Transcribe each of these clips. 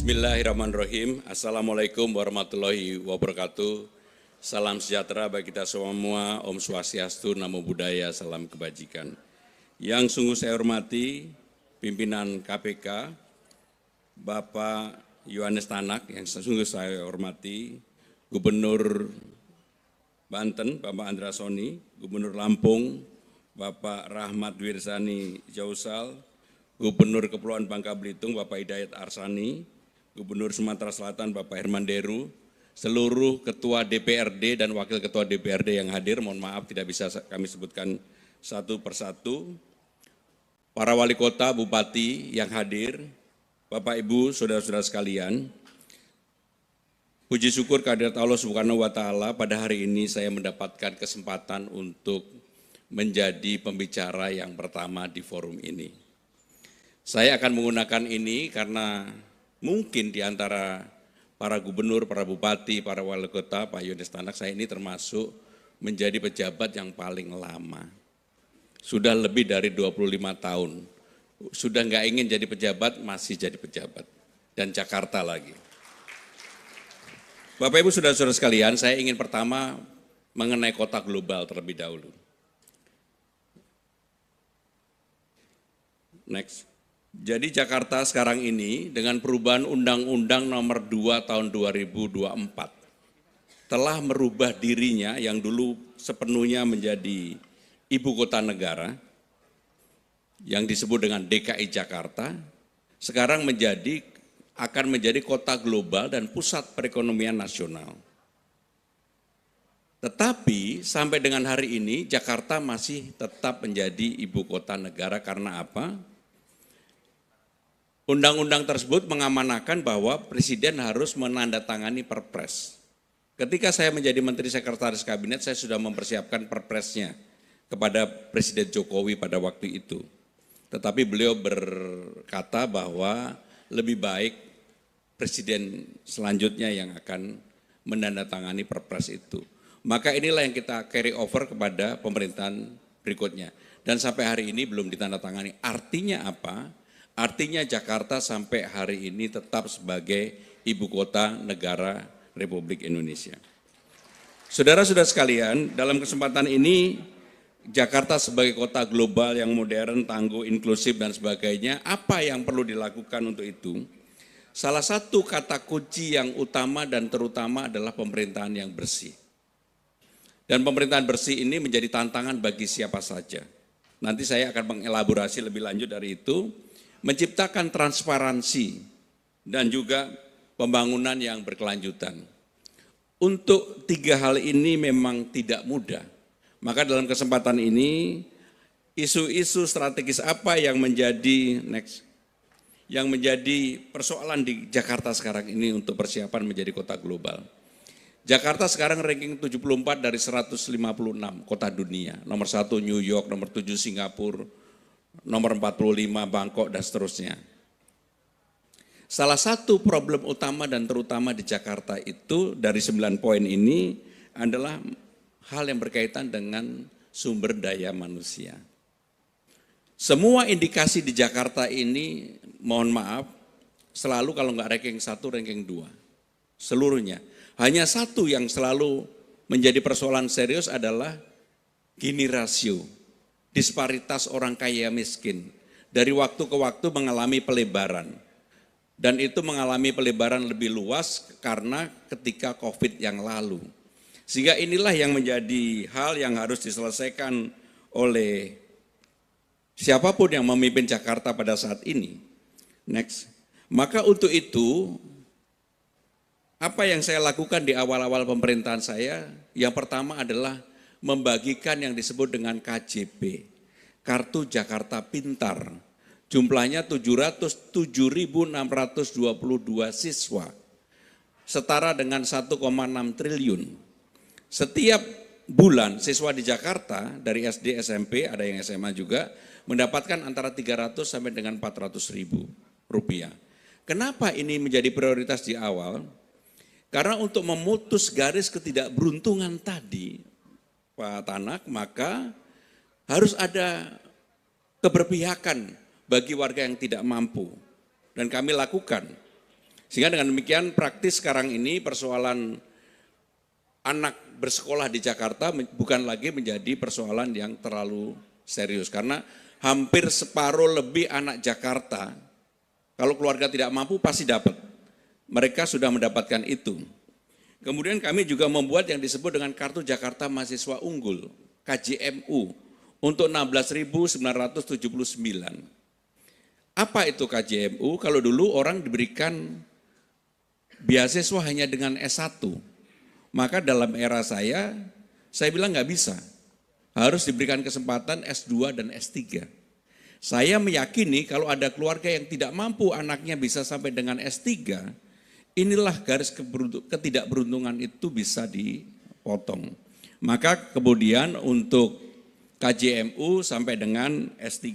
Bismillahirrahmanirrahim. Assalamualaikum warahmatullahi wabarakatuh. Salam sejahtera bagi kita semua. Om Swastiastu, Namo Buddhaya, salam kebajikan. Yang sungguh saya hormati pimpinan KPK, Bapak Yohanes Tanak, yang sungguh saya hormati Gubernur Banten, Bapak Andra Soni, Gubernur Lampung, Bapak Rahmat Wirsani Jausal, Gubernur Kepulauan Bangka Belitung, Bapak Hidayat Arsani, Gubernur Sumatera Selatan, Bapak Herman Deru, seluruh Ketua DPRD dan Wakil Ketua DPRD yang hadir, mohon maaf tidak bisa kami sebutkan satu persatu, para wali kota, bupati yang hadir, Bapak Ibu, saudara-saudara sekalian, puji syukur kehadirat Allah Subhanahu wa Ta'ala, pada hari ini saya mendapatkan kesempatan untuk menjadi pembicara yang pertama di forum ini. Saya akan menggunakan ini karena mungkin di antara para gubernur, para bupati, para wali kota, Pak Yohanes Tanak, saya ini termasuk menjadi pejabat yang paling lama. Sudah lebih dari 25 tahun. Sudah nggak ingin jadi pejabat, masih jadi pejabat. Dan Jakarta lagi. Bapak Ibu saudara-saudara sekalian, saya ingin pertama mengenai kota global terlebih dahulu. Next. Jadi Jakarta sekarang ini dengan perubahan Undang-Undang Nomor 2 Tahun 2024 telah merubah dirinya yang dulu sepenuhnya menjadi ibu kota negara yang disebut dengan DKI Jakarta, sekarang akan menjadi kota global dan pusat perekonomian nasional. Tetapi sampai dengan hari ini Jakarta masih tetap menjadi ibu kota negara karena apa? Undang-undang tersebut mengamanahkan bahwa Presiden harus menandatangani Perpres. Ketika saya menjadi Menteri Sekretaris Kabinet, saya sudah mempersiapkan Perpresnya kepada Presiden Jokowi pada waktu itu. Tetapi beliau berkata bahwa lebih baik Presiden selanjutnya yang akan menandatangani Perpres itu. Maka inilah yang kita carry over kepada pemerintahan berikutnya. Dan sampai hari ini belum ditandatangani. Artinya apa? Artinya Jakarta sampai hari ini tetap sebagai ibu kota negara Republik Indonesia. Saudara-saudara sekalian, dalam kesempatan ini Jakarta sebagai kota global yang modern, tangguh, inklusif dan sebagainya, apa yang perlu dilakukan untuk itu? Salah satu kata kunci yang utama dan terutama adalah pemerintahan yang bersih. Dan pemerintahan bersih ini menjadi tantangan bagi siapa saja. Nanti saya akan mengelaborasi lebih lanjut dari itu. Menciptakan transparansi dan juga pembangunan yang berkelanjutan. Untuk tiga hal ini memang tidak mudah. Maka dalam kesempatan ini, isu-isu strategis apa yang menjadi persoalan di Jakarta sekarang ini untuk persiapan menjadi kota global. Jakarta sekarang ranking 74 dari 156 kota dunia. Nomor 1 New York, nomor 7 Singapura, nomor 45 Bangkok dan seterusnya. Salah satu problem utama dan terutama di Jakarta itu dari 9 poin ini adalah hal yang berkaitan dengan sumber daya manusia. Semua indikasi di Jakarta ini, mohon maaf, selalu kalau nggak ranking 1, ranking 2. Seluruhnya. Hanya satu yang selalu menjadi persoalan serius adalah Gini rasio. Disparitas orang kaya miskin dari waktu ke waktu mengalami pelebaran dan itu mengalami pelebaran lebih luas karena ketika COVID yang lalu. Sehingga inilah yang menjadi hal yang harus diselesaikan oleh siapapun yang memimpin Jakarta pada saat ini. Next. Maka untuk itu apa yang saya lakukan di awal-awal pemerintahan saya, yang pertama adalah membagikan yang disebut dengan KJP, Kartu Jakarta Pintar. Jumlahnya 707.622 siswa, setara dengan 1,6 triliun. Setiap bulan siswa di Jakarta dari SD, SMP, ada yang SMA juga, mendapatkan antara 300 sampai dengan 400 ribu rupiah. Kenapa ini menjadi prioritas di awal? Karena untuk memutus garis ketidakberuntungan tadi, Pak Tanak, maka harus ada keberpihakan bagi warga yang tidak mampu. Dan kami lakukan. Sehingga dengan demikian praktis sekarang ini persoalan anak bersekolah di Jakarta bukan lagi menjadi persoalan yang terlalu serius. Karena hampir separuh lebih anak Jakarta, kalau keluarga tidak mampu pasti dapat. Mereka sudah mendapatkan itu. Kemudian kami juga membuat yang disebut dengan Kartu Jakarta Mahasiswa Unggul, KJMU, untuk 16.979. Apa itu KJMU? Kalau dulu orang diberikan beasiswa hanya dengan S1, maka dalam era saya bilang nggak bisa, harus diberikan kesempatan S2 dan S3. Saya meyakini kalau ada keluarga yang tidak mampu anaknya bisa sampai dengan S3, inilah garis ketidakberuntungan itu bisa dipotong. Maka kemudian untuk KJMU sampai dengan S3.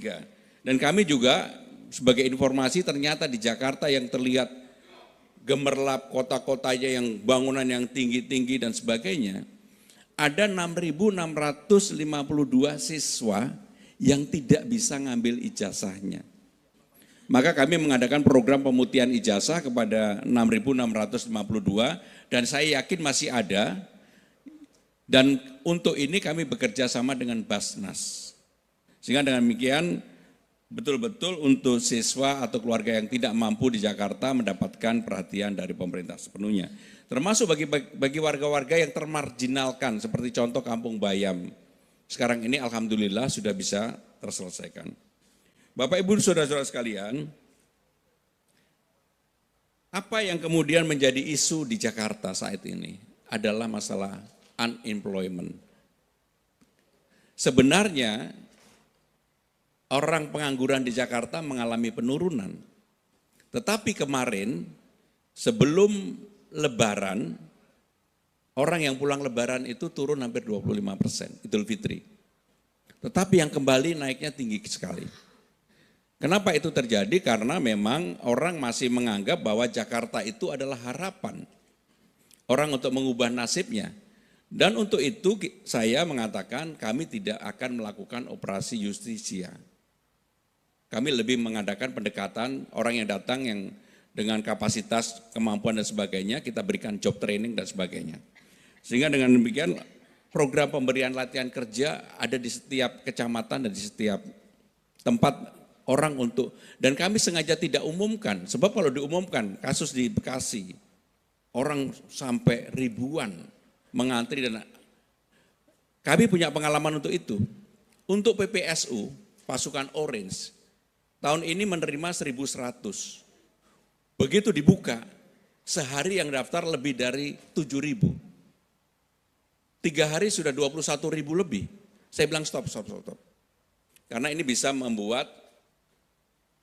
Dan kami juga sebagai informasi ternyata di Jakarta yang terlihat gemerlap kota-kotanya yang bangunan yang tinggi-tinggi dan sebagainya, ada 6.652 siswa yang tidak bisa ngambil ijazahnya. Maka kami mengadakan program pemutihan ijazah kepada 6.652 dan saya yakin masih ada. Dan untuk ini kami bekerja sama dengan Basnas. Sehingga dengan demikian betul-betul untuk siswa atau keluarga yang tidak mampu di Jakarta mendapatkan perhatian dari pemerintah sepenuhnya. Termasuk bagi warga-warga yang termarginalkan seperti contoh Kampung Bayam. Sekarang ini alhamdulillah sudah bisa terselesaikan. Bapak Ibu Saudara-saudara sekalian, apa yang kemudian menjadi isu di Jakarta saat ini adalah masalah unemployment. Sebenarnya orang pengangguran di Jakarta mengalami penurunan. Tetapi kemarin sebelum Lebaran, orang yang pulang Lebaran itu turun hampir 25%, Idul Fitri. Tetapi yang kembali naiknya tinggi sekali. Kenapa itu terjadi? Karena memang orang masih menganggap bahwa Jakarta itu adalah harapan orang untuk mengubah nasibnya. Dan untuk itu saya mengatakan kami tidak akan melakukan operasi justisia. Kami lebih mengadakan pendekatan orang yang datang yang dengan kapasitas, kemampuan dan sebagainya, kita berikan job training dan sebagainya. Sehingga dengan demikian program pemberian latihan kerja ada di setiap kecamatan dan di setiap tempat orang untuk, dan kami sengaja tidak umumkan, sebab kalau diumumkan kasus di Bekasi, orang sampai ribuan mengantri dan kami punya pengalaman untuk itu. Untuk PPSU, pasukan Orange, tahun ini menerima 1.100. Begitu dibuka, sehari yang daftar lebih dari 7.000. 3 hari sudah 21.000 lebih. Saya bilang stop. Karena ini bisa membuat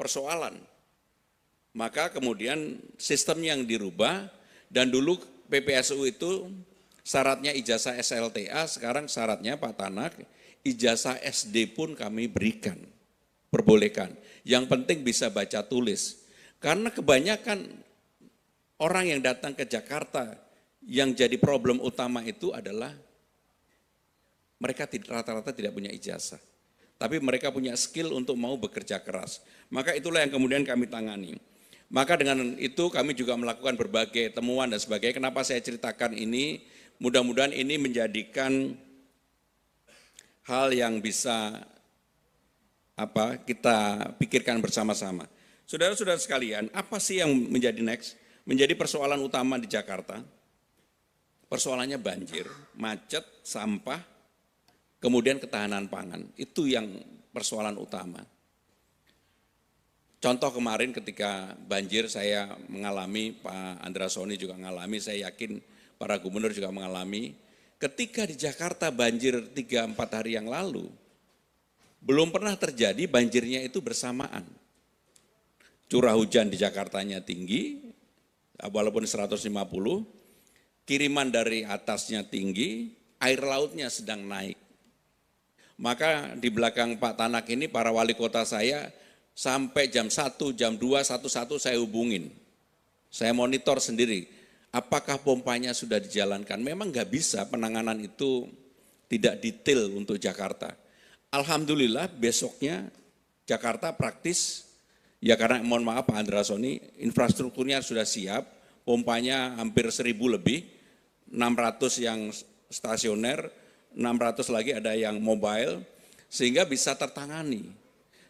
persoalan. Maka kemudian sistem yang dirubah, dan dulu PPSU itu syaratnya ijazah SLTA, sekarang syaratnya Pak Tanak, ijazah SD pun kami berikan, perbolehkan. Yang penting bisa baca tulis. Karena kebanyakan orang yang datang ke Jakarta yang jadi problem utama itu adalah mereka rata-rata tidak punya ijazah. Tapi mereka punya skill untuk mau bekerja keras. Maka itulah yang kemudian kami tangani. Maka dengan itu kami juga melakukan berbagai temuan dan sebagainya. Kenapa saya ceritakan ini? Mudah-mudahan ini menjadikan hal yang bisa kita pikirkan bersama-sama. Saudara-saudara sekalian, apa sih yang menjadi next? Menjadi persoalan utama di Jakarta. Persoalannya banjir, macet, sampah, kemudian ketahanan pangan. Itu yang persoalan utama. Contoh kemarin ketika banjir saya mengalami, Pak Andra Soni juga mengalami, saya yakin para gubernur juga mengalami. Ketika di Jakarta banjir 3-4 hari yang lalu, belum pernah terjadi banjirnya itu bersamaan. Curah hujan di Jakartanya tinggi, walaupun 150, kiriman dari atasnya tinggi, air lautnya sedang naik. Maka di belakang Pak Tanak ini para wali kota saya sampai jam 1, jam 2, 1 saya hubungin. Saya monitor sendiri, apakah pompanya sudah dijalankan. Memang nggak bisa penanganan itu tidak detail untuk Jakarta. Alhamdulillah besoknya Jakarta praktis Ya karena mohon maaf Pak Andrasoni, infrastrukturnya sudah siap, pompanya hampir 1.000 lebih, 600 yang stasioner, 600 lagi ada yang mobile, sehingga bisa tertangani.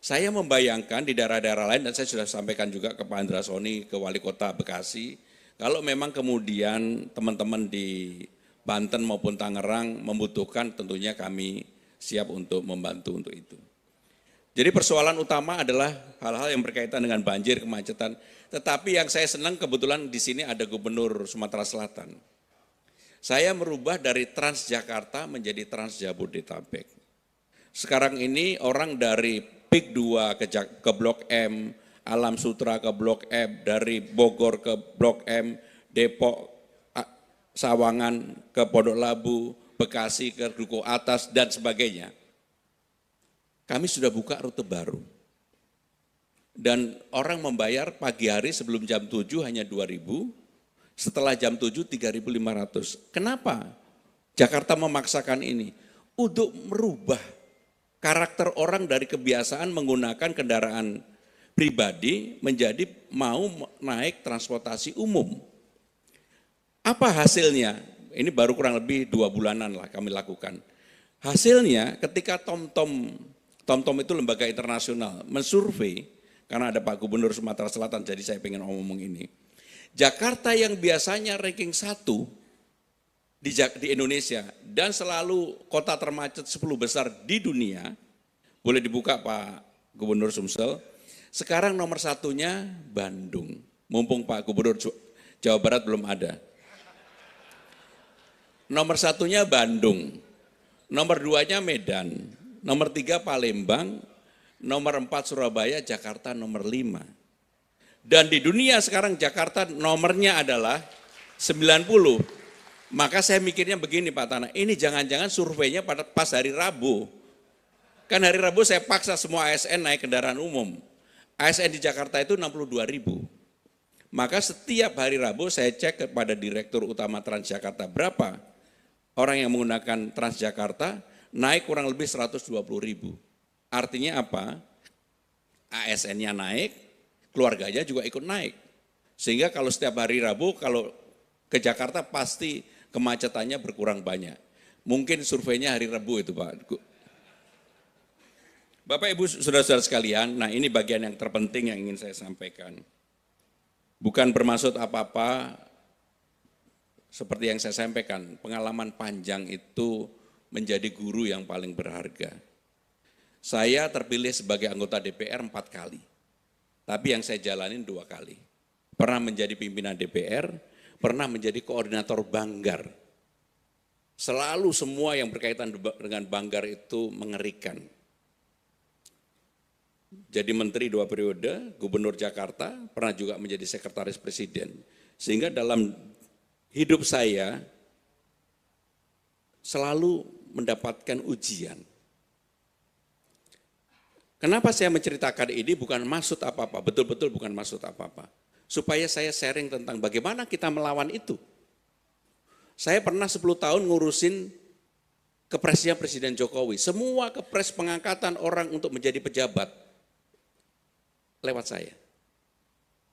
Saya membayangkan di daerah-daerah lain, dan saya sudah sampaikan juga ke Pak Andrasoni, ke Wali Kota Bekasi, kalau memang kemudian teman-teman di Banten maupun Tangerang membutuhkan, tentunya kami siap untuk membantu untuk itu. Jadi persoalan utama adalah hal-hal yang berkaitan dengan banjir, kemacetan. Tetapi yang saya senang kebetulan di sini ada Gubernur Sumatera Selatan. Saya merubah dari Transjakarta menjadi Transjabodetabek. Sekarang ini orang dari PIK 2 ke Blok M, Alam Sutra ke Blok M, dari Bogor ke Blok M, Depok, Sawangan ke Pondok Labu, Bekasi ke Duku Atas, dan sebagainya. Kami sudah buka rute baru. Dan orang membayar pagi hari sebelum jam 7 hanya 2.000, setelah jam 7 3.500. Kenapa Jakarta memaksakan ini? Untuk merubah karakter orang dari kebiasaan menggunakan kendaraan pribadi menjadi mau naik transportasi umum. Apa hasilnya? Ini baru kurang lebih 2 bulanan lah kami lakukan. Hasilnya ketika TomTom itu lembaga internasional mensurvei, karena ada Pak Gubernur Sumatera Selatan, jadi saya pengen ngomong ini. Jakarta yang biasanya ranking 1 di Indonesia dan selalu kota termacet 10 besar di dunia, boleh dibuka Pak Gubernur Sumsel, sekarang nomor 1-nya Bandung. Mumpung Pak Gubernur Jawa Barat belum ada. Nomor 1-nya Bandung, nomor 2-nya Medan, nomor 3 Palembang, nomor 4 Surabaya, Jakarta nomor 5. Dan di dunia sekarang Jakarta nomornya adalah 90. Maka saya mikirnya begini Pak Tanah, ini jangan-jangan surveinya pas hari Rabu. Kan hari Rabu saya paksa semua ASN naik kendaraan umum. ASN di Jakarta itu 62.000. Maka setiap hari Rabu saya cek kepada Direktur Utama Transjakarta berapa orang yang menggunakan Transjakarta, naik kurang lebih 120.000. Artinya apa? ASN-nya naik, keluarganya juga ikut naik. Sehingga kalau setiap hari Rabu, kalau ke Jakarta pasti kemacetannya berkurang banyak. Mungkin surveinya hari Rabu itu Pak. Bapak Ibu saudara-saudara sekalian, nah ini bagian yang terpenting yang ingin saya sampaikan. Bukan bermaksud apa-apa, seperti yang saya sampaikan, pengalaman panjang itu menjadi guru yang paling berharga. Saya terpilih sebagai anggota DPR 4 kali, tapi yang saya jalanin 2 kali. Pernah menjadi pimpinan DPR, pernah menjadi koordinator Banggar. Selalu semua yang berkaitan dengan Banggar itu mengerikan. Jadi menteri 2 periode, gubernur Jakarta, pernah juga menjadi sekretaris presiden. Sehingga dalam hidup saya selalu mendapatkan ujian. Kenapa saya menceritakan ini bukan maksud apa-apa, betul-betul bukan maksud apa-apa. Supaya saya sharing tentang bagaimana kita melawan itu. Saya pernah 10 tahun ngurusin kepresnya Presiden Jokowi. Semua kepres pengangkatan orang untuk menjadi pejabat lewat saya.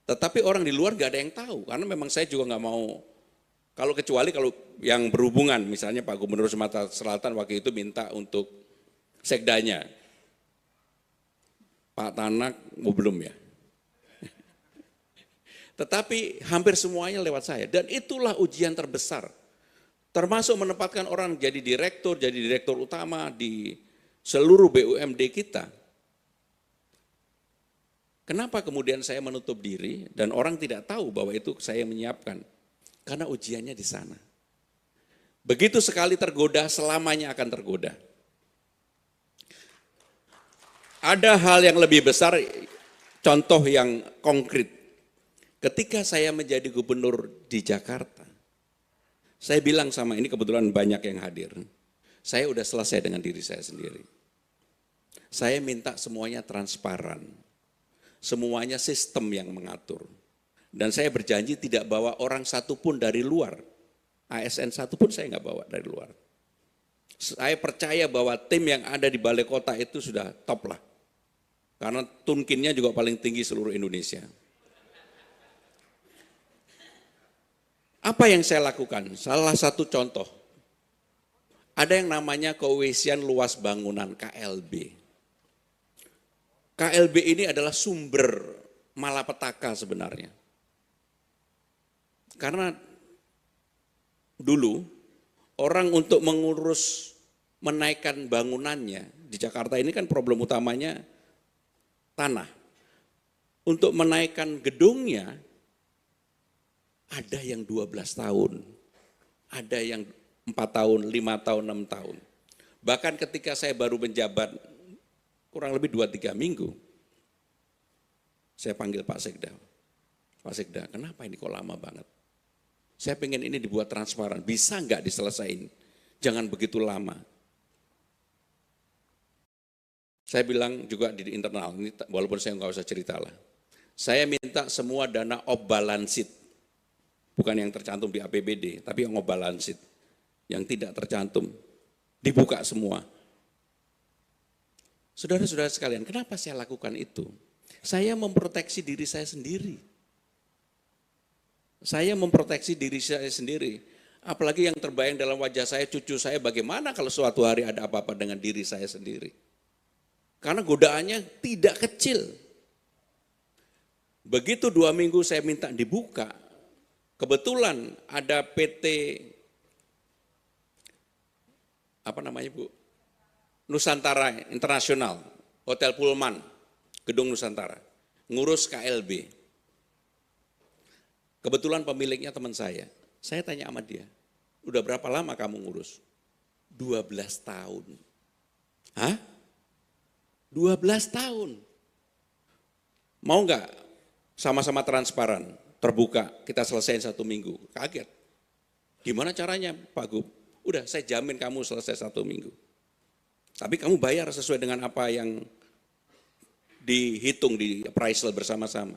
Tetapi orang di luar gak ada yang tahu, karena memang saya juga gak mau. Kalau yang berhubungan, misalnya Pak Gubernur Sumatera Selatan waktu itu minta untuk sekdanya. Pak Tanak, belum ya. Tetapi hampir semuanya lewat saya. Dan itulah ujian terbesar. Termasuk menempatkan orang jadi direktur utama di seluruh BUMD kita. Kenapa kemudian saya menutup diri dan orang tidak tahu bahwa itu saya menyiapkan? Karena ujiannya di sana. Begitu sekali tergoda, selamanya akan tergoda. Ada hal yang lebih besar, contoh yang konkret. Ketika saya menjadi gubernur di Jakarta, saya bilang sama ini kebetulan banyak yang hadir. Saya udah selesai dengan diri saya sendiri. Saya minta semuanya transparan. Semuanya sistem yang mengatur. Dan saya berjanji tidak bawa orang satupun dari luar. ASN satupun saya nggak bawa dari luar. Saya percaya bahwa tim yang ada di balai kota itu sudah top lah. Karena tunkinnya juga paling tinggi seluruh Indonesia. Apa yang saya lakukan? Salah satu contoh, ada yang namanya keweisian luas bangunan KLB. KLB ini adalah sumber malapetaka sebenarnya. Karena dulu orang untuk mengurus menaikkan bangunannya di Jakarta ini kan problem utamanya tanah. Untuk menaikkan gedungnya ada yang 12 tahun, ada yang 4 tahun, 5 tahun, 6 tahun. Bahkan ketika saya baru menjabat kurang lebih 2-3 minggu, saya panggil Pak Sekda. Pak Sekda, kenapa ini kok lama banget? Saya pengen ini dibuat transparan, bisa nggak diselesain? Jangan begitu lama. Saya bilang juga di internal, ini walaupun saya nggak usah cerita lah. Saya minta semua dana off balance sheet, bukan yang tercantum di APBD, tapi yang off balance sheet, yang tidak tercantum, dibuka semua. Saudara-saudara sekalian, kenapa saya lakukan itu? Saya memproteksi diri saya sendiri. Saya memproteksi diri saya sendiri. Apalagi yang terbayang dalam wajah saya, cucu saya, bagaimana kalau suatu hari ada apa-apa dengan diri saya sendiri. Karena godaannya tidak kecil. Begitu 2 minggu saya minta dibuka, kebetulan ada PT, apa namanya Bu? Nusantara Internasional, Hotel Pullman, Gedung Nusantara, ngurus KLB. Kebetulan pemiliknya teman saya tanya sama dia, udah berapa lama kamu ngurus? 12 tahun. Hah? 12 tahun. Mau nggak sama-sama transparan, terbuka, kita selesaiin 1 minggu? Kaget. Gimana caranya Pak Gub? Udah saya jamin kamu selesai 1 minggu. Tapi kamu bayar sesuai dengan apa yang dihitung di appraisal bersama-sama.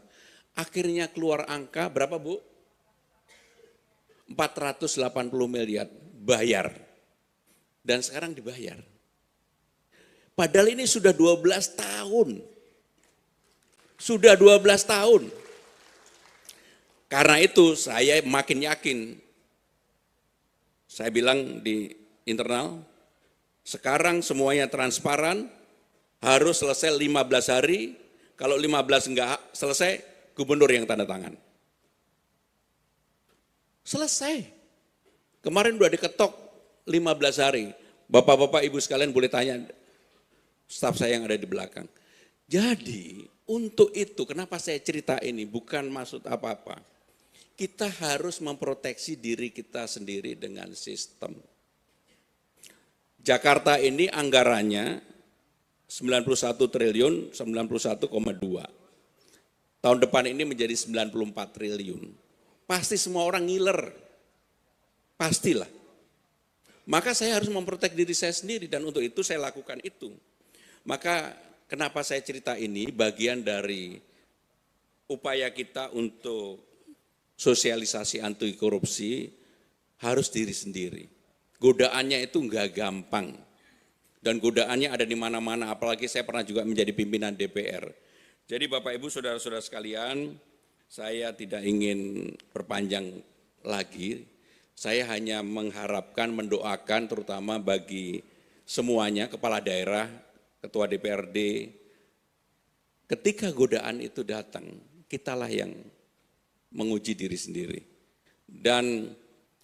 Akhirnya keluar angka berapa Bu? 480 miliar bayar. Dan sekarang dibayar. Padahal ini sudah 12 tahun. Sudah 12 tahun. Karena itu saya makin yakin. Saya bilang di internal, sekarang semuanya transparan, harus selesai 15 hari, kalau 15 enggak selesai, gubernur yang tanda tangan. Selesai. Kemarin udah diketok 15 hari. Bapak-bapak, ibu sekalian boleh tanya staf saya yang ada di belakang. Jadi untuk itu kenapa saya cerita ini bukan maksud apa-apa. Kita harus memproteksi diri kita sendiri dengan sistem. Jakarta ini anggarannya 91 triliun, 91,2. Tahun depan ini menjadi 94 triliun. Pasti semua orang ngiler. Pastilah. Maka saya harus memprotek diri saya sendiri dan untuk itu saya lakukan itu. Maka kenapa saya cerita ini bagian dari upaya kita untuk sosialisasi anti korupsi harus diri sendiri. Godaannya itu enggak gampang. Dan godaannya ada di mana-mana, apalagi saya pernah juga menjadi pimpinan DPR. Jadi Bapak Ibu saudara-saudara sekalian, saya tidak ingin perpanjang lagi. Saya hanya mengharapkan, mendoakan terutama bagi semuanya, kepala daerah, ketua DPRD, ketika godaan itu datang, kitalah yang menguji diri sendiri. Dan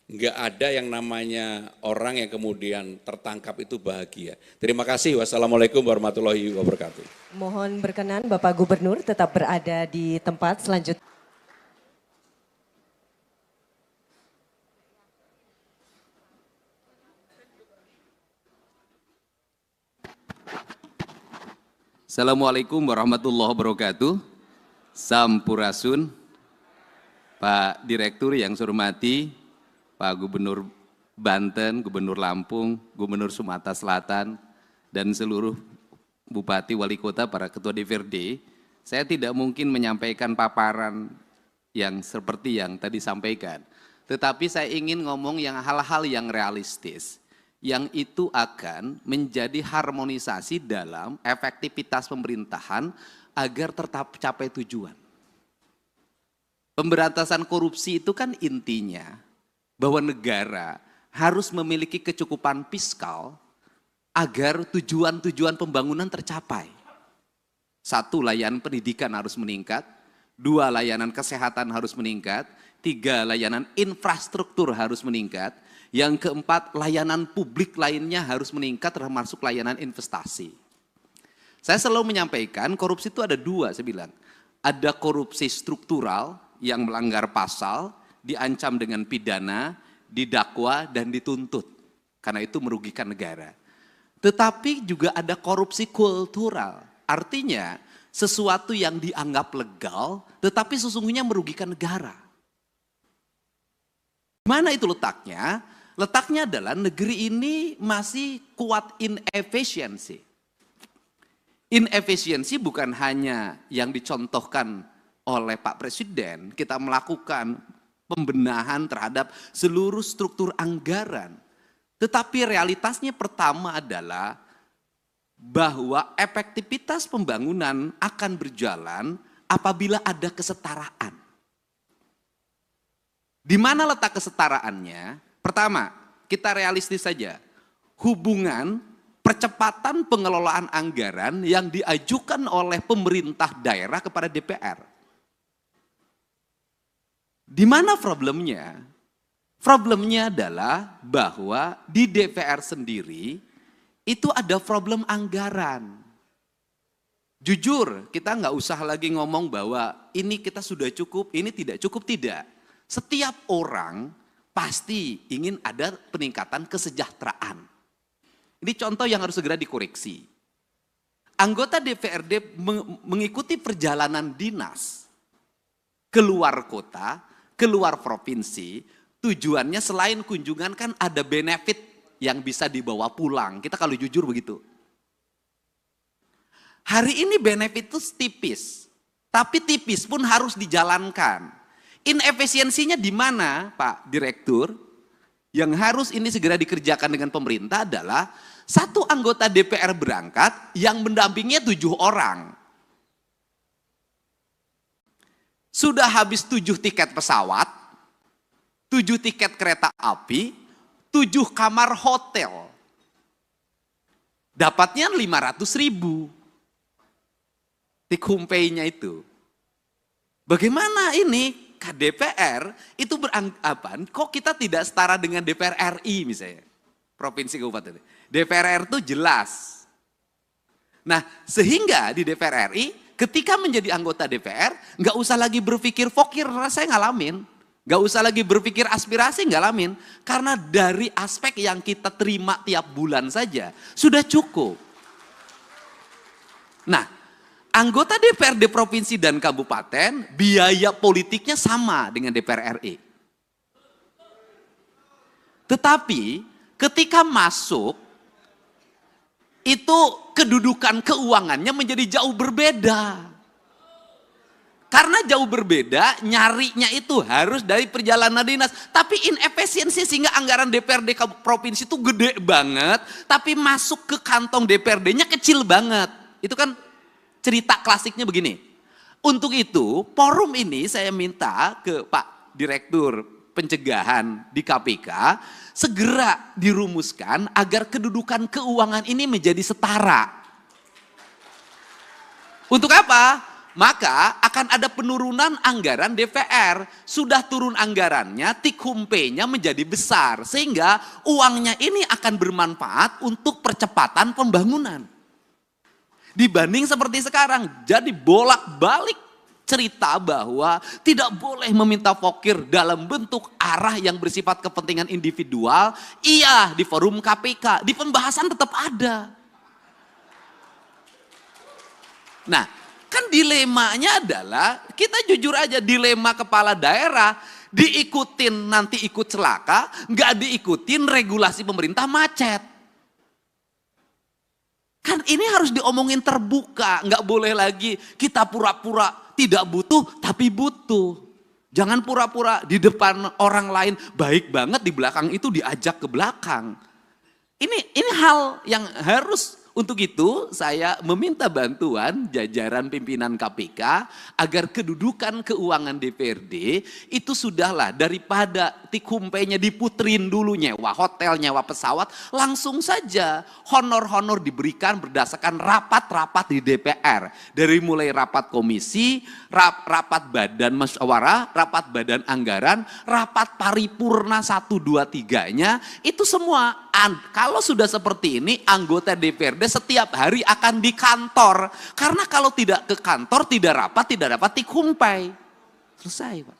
enggak ada yang namanya orang yang kemudian tertangkap itu bahagia. Terima kasih. Wassalamualaikum warahmatullahi wabarakatuh. Mohon berkenan Bapak Gubernur tetap berada di tempat selanjutnya. Assalamualaikum warahmatullahi wabarakatuh. Sampurasun, Pak Direktur yang saya hormati, Pak Gubernur Banten, Gubernur Lampung, Gubernur Sumatera Selatan, dan seluruh Bupati, Wali Kota, para Ketua DPRD. Saya tidak mungkin menyampaikan paparan yang seperti yang tadi sampaikan. Tetapi saya ingin ngomong yang hal-hal yang realistis. yang itu akan menjadi harmonisasi dalam efektivitas pemerintahan agar tetap capai tujuan. Pemberantasan korupsi itu kan intinya bahwa negara harus memiliki kecukupan fiskal agar tujuan-tujuan pembangunan tercapai. Satu, layanan pendidikan harus meningkat. Dua, layanan kesehatan harus meningkat. Tiga, layanan infrastruktur harus meningkat. Yang keempat, layanan publik lainnya harus meningkat termasuk layanan investasi. Saya selalu menyampaikan korupsi itu ada dua, saya bilang. Ada korupsi struktural yang melanggar pasal, diancam dengan pidana, didakwa dan dituntut. Karena itu merugikan negara. Tetapi juga ada korupsi kultural. Artinya sesuatu yang dianggap legal tetapi sesungguhnya merugikan negara. Mana itu letaknya? Letaknya adalah negeri ini masih kuat inefisiensi. Inefisiensi bukan hanya yang dicontohkan oleh Pak Presiden, kita melakukan pembenahan terhadap seluruh struktur anggaran. Tetapi realitasnya pertama adalah bahwa efektivitas pembangunan akan berjalan apabila ada kesetaraan. Di mana letak kesetaraannya? Pertama, kita realistis saja. Hubungan percepatan pengelolaan anggaran yang diajukan oleh pemerintah daerah kepada DPR. Di mana problemnya? Problemnya adalah bahwa di DPR sendiri itu ada problem anggaran. Jujur, kita nggak usah lagi ngomong bahwa ini kita sudah cukup, ini tidak cukup, tidak. Setiap orang pasti ingin ada peningkatan kesejahteraan. Ini contoh yang harus segera dikoreksi. Anggota DPRD mengikuti perjalanan dinas keluar kota, keluar provinsi, tujuannya selain kunjungan kan ada benefit yang bisa dibawa pulang. Kita kalau jujur begitu. Hari ini benefit itu tipis, tapi tipis pun harus dijalankan. Inefisiensinya di mana, Pak Direktur? Yang harus ini segera dikerjakan dengan pemerintah adalah satu anggota DPR berangkat yang mendampinginya 7 orang. Sudah habis 7 tiket pesawat, 7 tiket kereta api, 7 kamar hotel. Dapatnya 500.000. Take home pay-nya itu. Bagaimana ini? DPR itu beranggapan kok kita tidak setara dengan DPR RI misalnya. Provinsi Kabupaten. DPR RI itu jelas. Nah sehingga di DPR RI ketika menjadi anggota DPR nggak usah lagi berpikir fokir, saya ngalamin. Nggak usah lagi berpikir aspirasi, ngalamin. Karena dari aspek yang kita terima tiap bulan saja sudah cukup. Nah anggota DPRD provinsi dan kabupaten, biaya politiknya sama dengan DPR RI. Tetapi ketika masuk, itu kedudukan keuangannya menjadi jauh berbeda. Karena jauh berbeda, nyarinya itu harus dari perjalanan dinas. Tapi inefisiensi sehingga anggaran DPRD provinsi itu gede banget, tapi masuk ke kantong DPRD-nya kecil banget. Itu kan cerita klasiknya begini. Untuk itu, forum ini saya minta ke Pak Direktur Pencegahan di KPK segera dirumuskan agar kedudukan keuangan ini menjadi setara. Untuk apa? Maka akan ada penurunan anggaran DPR. Sudah turun anggarannya, take home pay-nya menjadi besar. Sehingga uangnya ini akan bermanfaat untuk percepatan pembangunan. Dibanding seperti sekarang, jadi bolak-balik cerita bahwa tidak boleh meminta fokir dalam bentuk arah yang bersifat kepentingan individual. Iya, di forum KPK, di pembahasan tetap ada. Nah, kan dilemanya adalah, kita jujur aja dilema kepala daerah, diikutin nanti ikut celaka, nggak diikutin regulasi pemerintah macet. Kan ini harus diomongin terbuka, nggak boleh lagi kita pura-pura tidak butuh tapi butuh. Jangan pura-pura di depan orang lain baik banget, di belakang itu diajak ke belakang. Ini hal yang harus, untuk itu saya meminta bantuan jajaran pimpinan KPK agar kedudukan keuangan DPRD itu sudahlah, daripada tikumpenya diputrin dulu, nyewa hotel, nyewa pesawat, langsung saja honor-honor diberikan berdasarkan rapat-rapat di DPR. Dari mulai rapat komisi, rapat badan musyawarah, rapat badan anggaran, rapat paripurna 1, 2, 3-nya, itu semua. Kalau sudah seperti ini, anggota DPRD setiap hari akan di kantor. Karena kalau tidak ke kantor, tidak dapat dikumpai. Selesai, Pak.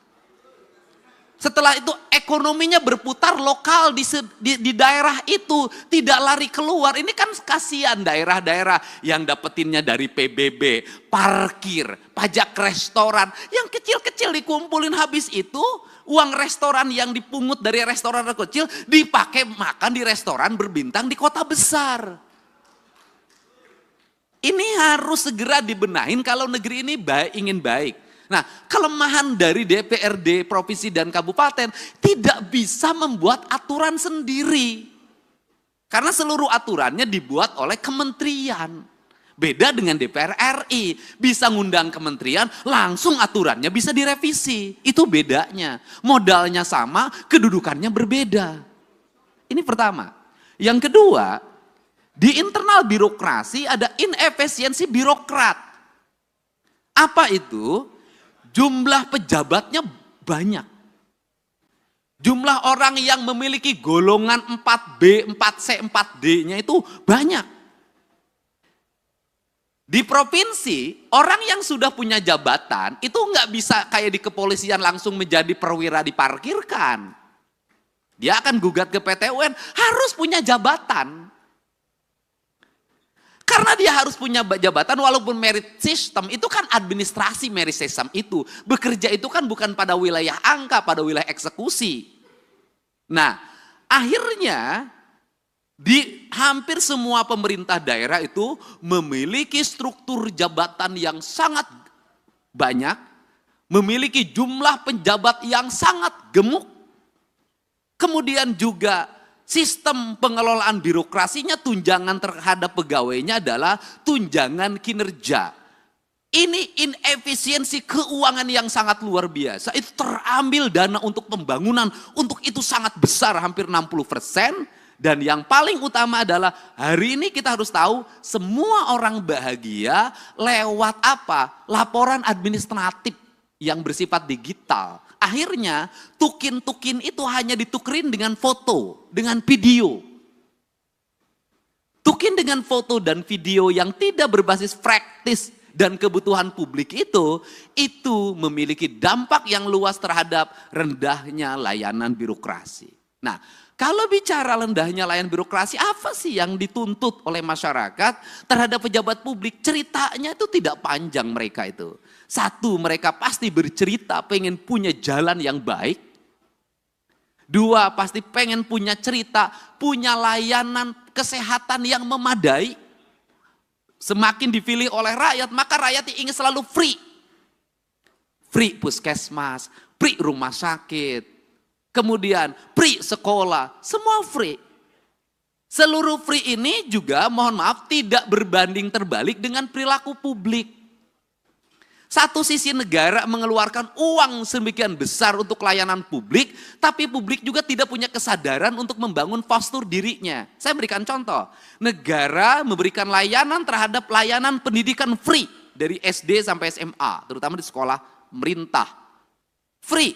Setelah itu ekonominya berputar lokal di daerah itu, tidak lari keluar. Ini kan kasihan daerah-daerah yang dapetinnya dari PBB, parkir, pajak restoran. Yang kecil-kecil dikumpulin, habis itu uang restoran yang dipungut dari restoran kecil dipakai makan di restoran berbintang di kota besar. Ini harus segera dibenahin kalau negeri ini ingin baik. Nah, kelemahan dari DPRD, provinsi dan kabupaten tidak bisa membuat aturan sendiri. Karena seluruh aturannya dibuat oleh kementerian. Beda dengan DPR RI, bisa ngundang kementerian, langsung aturannya bisa direvisi. Itu bedanya. Modalnya sama, kedudukannya berbeda. Ini pertama. Yang kedua, di internal birokrasi ada inefisiensi birokrat. Apa itu? Jumlah pejabatnya banyak. Jumlah orang yang memiliki golongan 4B, 4C, 4D-nya itu banyak. Di provinsi, orang yang sudah punya jabatan itu nggak bisa kayak di kepolisian langsung menjadi perwira diparkirkan. Dia akan gugat ke PT UN, harus punya jabatan. Karena dia harus punya jabatan, walaupun merit system, itu kan administrasi merit system itu. Bekerja itu kan bukan pada wilayah angka, pada wilayah eksekusi. Nah, akhirnya di hampir semua pemerintah daerah itu memiliki struktur jabatan yang sangat banyak, memiliki jumlah penjabat yang sangat gemuk, kemudian juga sistem pengelolaan birokrasinya, tunjangan terhadap pegawainya adalah tunjangan kinerja. Ini inefisiensi keuangan yang sangat luar biasa. Itu terambil dana untuk pembangunan, untuk itu sangat besar, hampir 60%. Dan yang paling utama adalah hari ini kita harus tahu semua orang bahagia lewat apa? Laporan administratif yang bersifat digital. Akhirnya tukin-tukin itu hanya ditukerin dengan foto, dengan video. Tukin dengan foto dan video yang tidak berbasis praktis dan kebutuhan publik itu memiliki dampak yang luas terhadap rendahnya layanan birokrasi. Nah, kalau bicara rendahnya layanan birokrasi, apa sih yang dituntut oleh masyarakat terhadap pejabat publik? Ceritanya itu tidak panjang mereka itu. Satu, mereka pasti bercerita pengen punya jalan yang baik. Dua, pasti pengen punya cerita, punya layanan kesehatan yang memadai. Semakin dipilih oleh rakyat, maka rakyat ingin selalu free. Free puskesmas, free rumah sakit, kemudian free sekolah, semua free. Seluruh free ini juga mohon maaf tidak berbanding terbalik dengan perilaku publik. Satu sisi negara mengeluarkan uang sedemikian besar untuk layanan publik, tapi publik juga tidak punya kesadaran untuk membangun postur dirinya. Saya berikan contoh, negara memberikan layanan terhadap layanan pendidikan free dari SD sampai SMA, terutama di sekolah pemerintah. Free.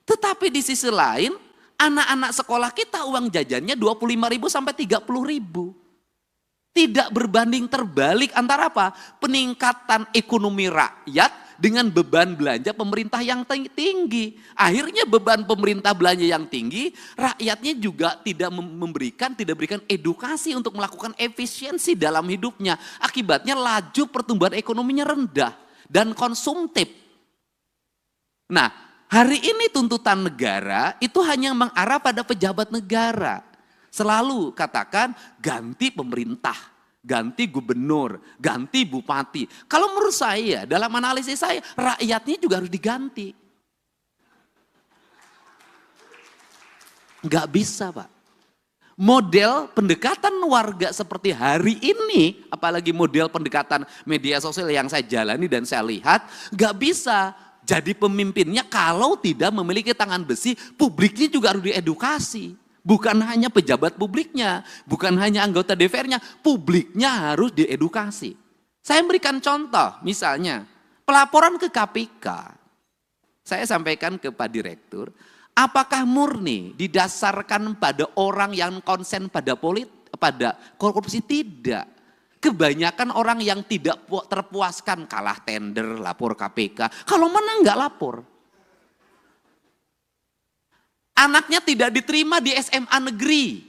Tetapi di sisi lain, anak-anak sekolah kita uang jajannya 25.000 sampai 30.000. Tidak berbanding terbalik antara apa? Peningkatan ekonomi rakyat dengan beban belanja pemerintah yang tinggi. Akhirnya beban pemerintah belanja yang tinggi, rakyatnya juga tidak berikan edukasi untuk melakukan efisiensi dalam hidupnya. Akibatnya laju pertumbuhan ekonominya rendah dan konsumtif. Nah, hari ini tuntutan negara itu hanya mengarah pada pejabat negara. Selalu katakan ganti pemerintah, ganti gubernur, ganti bupati. Kalau menurut saya, dalam analisis saya, rakyatnya juga harus diganti. Enggak bisa, Pak. Model pendekatan warga seperti hari ini, apalagi model pendekatan media sosial yang saya jalani dan saya lihat, gak bisa jadi pemimpinnya kalau tidak memiliki tangan besi. Publiknya juga harus diedukasi. Bukan hanya pejabat publiknya, bukan hanya anggota DPR-nya, publiknya harus diedukasi. Saya berikan contoh, misalnya pelaporan ke KPK. Saya sampaikan ke Pak Direktur, apakah murni didasarkan pada orang yang konsen pada pada korupsi? Tidak. Kebanyakan orang yang tidak terpuaskan, kalah tender, lapor KPK. Kalau menang nggak lapor. Anaknya tidak diterima di SMA negeri.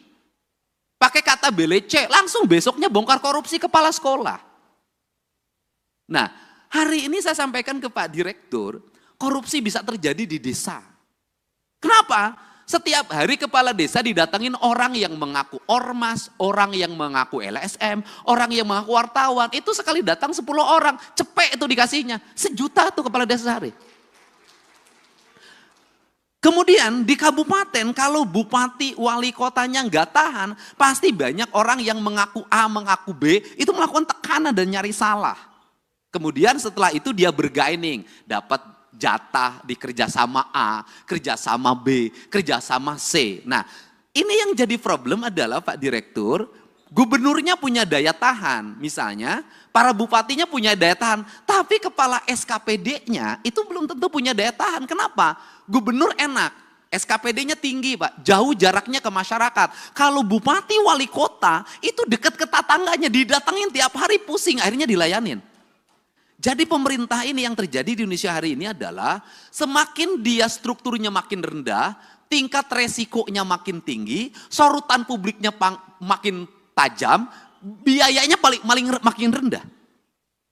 Pakai kata belece, langsung besoknya bongkar korupsi kepala sekolah. Nah, hari ini saya sampaikan ke Pak Direktur, korupsi bisa terjadi di desa. Kenapa? Setiap hari kepala desa didatangin orang yang mengaku ormas, orang yang mengaku LSM, orang yang mengaku wartawan. Itu sekali datang 10 orang, cepet itu dikasihnya. 1 juta tuh kepala desa sehari. Kemudian di kabupaten kalau bupati, wali kotanya nggak tahan, pasti banyak orang yang mengaku A, mengaku B, itu melakukan tekanan dan nyari salah. Kemudian setelah itu dia bergaining, dapat jatah di kerjasama A, kerjasama B, kerjasama C. Nah, ini yang jadi problem adalah Pak Direktur, gubernurnya punya daya tahan, misalnya para bupatinya punya daya tahan, tapi kepala SKPD-nya itu belum tentu punya daya tahan. Kenapa? Gubernur enak, SKPD-nya tinggi Pak, jauh jaraknya ke masyarakat. Kalau bupati wali kota itu dekat ke tetangganya, didatengin tiap hari pusing, akhirnya dilayanin. Jadi pemerintah ini yang terjadi di Indonesia hari ini adalah semakin dia strukturnya makin rendah, tingkat resikonya makin tinggi, sorotan publiknya makin tajam, biayanya makin rendah.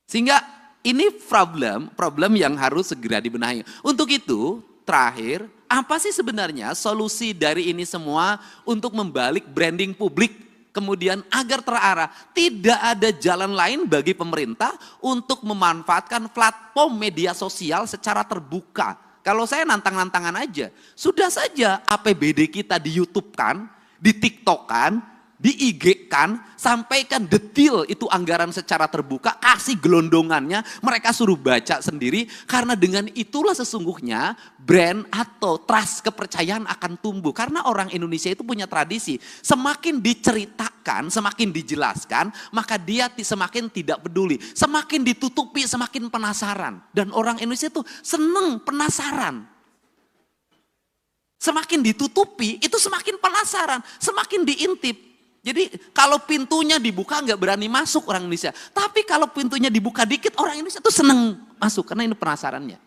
Sehingga ini problem yang harus segera dibenahi. Untuk itu, terakhir, apa sih sebenarnya solusi dari ini semua untuk membalik branding publik kemudian agar terarah? Tidak ada jalan lain bagi pemerintah untuk memanfaatkan platform media sosial secara terbuka. Kalau saya nantang-nantangan aja, sudah saja APBD kita di YouTube kan, di TikTok kan, di IG kan, sampaikan detail itu anggaran secara terbuka, kasih gelondongannya, mereka suruh baca sendiri, karena dengan itulah sesungguhnya brand atau trust kepercayaan akan tumbuh. Karena orang Indonesia itu punya tradisi, semakin diceritakan, semakin dijelaskan, maka dia semakin tidak peduli. Semakin ditutupi, semakin penasaran. Dan orang Indonesia itu seneng penasaran. Semakin ditutupi, itu semakin penasaran, semakin diintip. Jadi kalau pintunya dibuka nggak berani masuk orang Indonesia. Tapi kalau pintunya dibuka dikit orang Indonesia tuh seneng masuk karena ini penasarannya.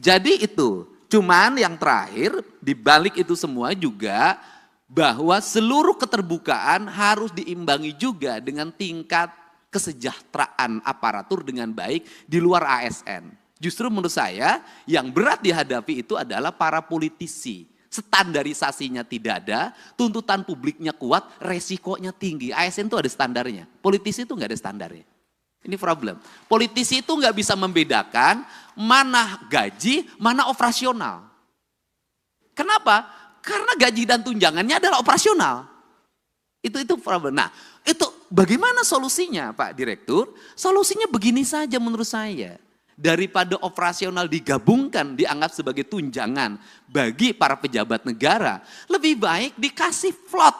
Jadi itu, cuman yang terakhir dibalik itu semua juga bahwa seluruh keterbukaan harus diimbangi juga dengan tingkat kesejahteraan aparatur dengan baik di luar ASN. Justru menurut saya yang berat dihadapi itu adalah para politisi. Standarisasinya tidak ada, tuntutan publiknya kuat, resikonya tinggi. ASN itu ada standarnya, politisi itu nggak ada standarnya. Ini problem. Politisi itu nggak bisa membedakan mana gaji, mana operasional. Kenapa? Karena gaji dan tunjangannya adalah operasional. Itu problem. Nah, itu bagaimana solusinya Pak Direktur? Solusinya begini saja menurut saya. Daripada operasional digabungkan, dianggap sebagai tunjangan bagi para pejabat negara, lebih baik dikasih plot.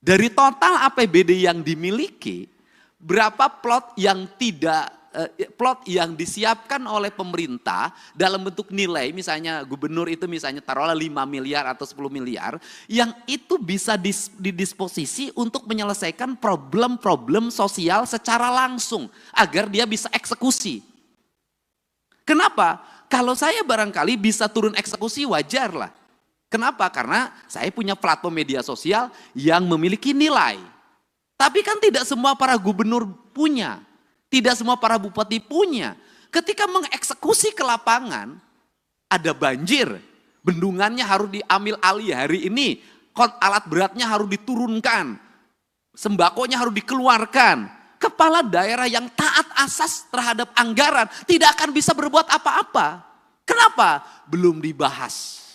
Dari total APBD yang dimiliki, berapa plot yang plot yang disiapkan oleh pemerintah dalam bentuk nilai, misalnya gubernur itu misalnya taruhlah 5 miliar atau 10 miliar, yang itu bisa didisposisi untuk menyelesaikan problem-problem sosial secara langsung, agar dia bisa eksekusi. Kenapa? Kalau saya barangkali bisa turun eksekusi wajar lah. Kenapa? Karena saya punya platform media sosial yang memiliki nilai. Tapi kan tidak semua para gubernur punya. Tidak semua para bupati punya. Ketika mengeksekusi ke lapangan, ada banjir, bendungannya harus diambil alih hari ini, alat beratnya harus diturunkan, sembakonya harus dikeluarkan. Kepala daerah yang taat asas terhadap anggaran tidak akan bisa berbuat apa-apa. Kenapa? Belum dibahas.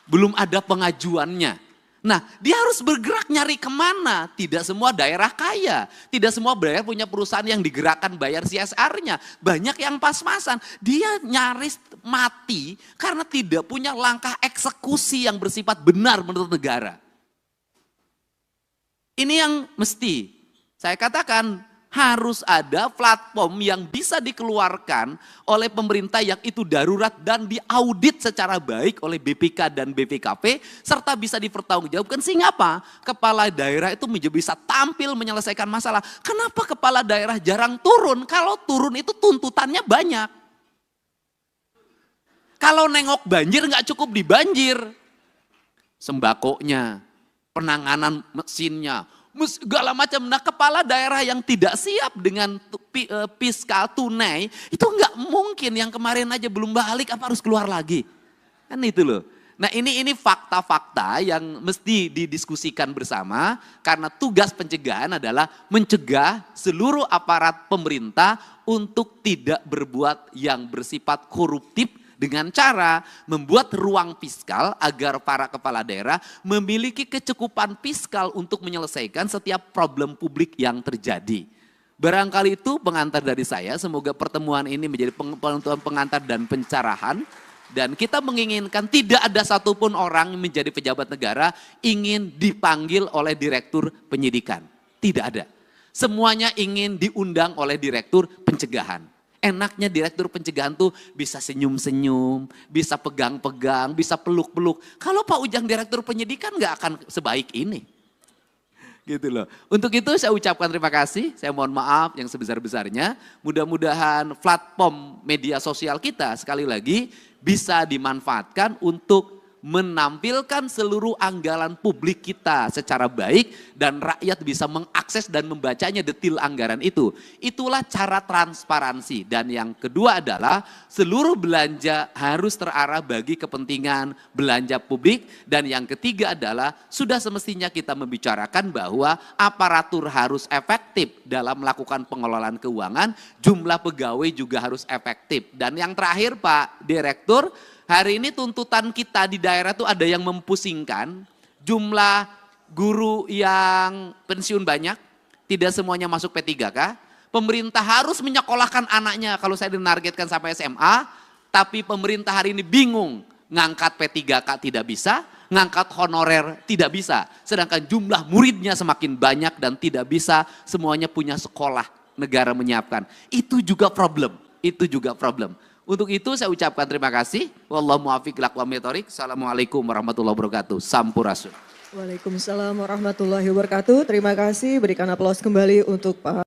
Belum ada pengajuannya. Nah, dia harus bergerak nyari kemana. Tidak semua daerah kaya. Tidak semua daerah punya perusahaan yang digerakkan bayar CSR-nya. Banyak yang pas-pasan. Dia nyaris mati karena tidak punya langkah eksekusi yang bersifat benar menurut negara. Ini yang mesti saya katakan, harus ada platform yang bisa dikeluarkan oleh pemerintah yang itu darurat dan diaudit secara baik oleh BPK dan BPKP serta bisa dipertanggungjawabkan, sehingga apa? Kepala daerah itu bisa tampil menyelesaikan masalah. Kenapa kepala daerah jarang turun? Kalau turun itu tuntutannya banyak. Kalau nengok banjir nggak cukup di banjir. Sembakonya, penanganan mesinnya, segala macam. Nah, kepala daerah yang tidak siap dengan fiskal tunai itu nggak mungkin. Yang kemarin aja belum balik apa harus keluar lagi, kan itu loh. Nah, ini fakta-fakta yang mesti didiskusikan bersama, karena tugas pencegahan adalah mencegah seluruh aparat pemerintah untuk tidak berbuat yang bersifat koruptif, dengan cara membuat ruang fiskal agar para kepala daerah memiliki kecukupan fiskal untuk menyelesaikan setiap problem publik yang terjadi. Barangkali itu pengantar dari saya, semoga pertemuan ini menjadi pengantar dan pencerahan. Dan kita menginginkan tidak ada satupun orang yang menjadi pejabat negara ingin dipanggil oleh direktur penyidikan. Tidak ada. Semuanya ingin diundang oleh direktur pencegahan. Enaknya direktur pencegahan tuh bisa senyum-senyum, bisa pegang-pegang, bisa peluk-peluk. Kalau Pak Ujang direktur penyidikan nggak akan sebaik ini. Gitu loh. Untuk itu saya ucapkan terima kasih, saya mohon maaf yang sebesar-besarnya. Mudah-mudahan platform media sosial kita sekali lagi bisa dimanfaatkan untuk menampilkan seluruh anggaran publik kita secara baik dan rakyat bisa mengakses dan membacanya detail anggaran itu. Itulah cara transparansi. Dan yang kedua adalah seluruh belanja harus terarah bagi kepentingan belanja publik. Dan yang ketiga adalah sudah semestinya kita membicarakan bahwa aparatur harus efektif dalam melakukan pengelolaan keuangan, jumlah pegawai juga harus efektif. Dan yang terakhir Pak Direktur, hari ini tuntutan kita di daerah tuh ada yang mempusingkan, jumlah guru yang pensiun banyak, tidak semuanya masuk P3K. Pemerintah harus menyekolahkan anaknya, kalau saya dinargetkan sampai SMA, tapi pemerintah hari ini bingung, ngangkat P3K tidak bisa, ngangkat honorer tidak bisa. Sedangkan jumlah muridnya semakin banyak dan tidak bisa semuanya punya sekolah, negara menyiapkan. Itu juga problem, itu juga problem. Untuk itu saya ucapkan terima kasih. Wallahu muwaffiq ila aqwamit thoriq. Assalamualaikum warahmatullahi wabarakatuh. Sampurasun. Waalaikumsalam warahmatullahi wabarakatuh. Terima kasih. Berikan aplaus kembali untuk Pak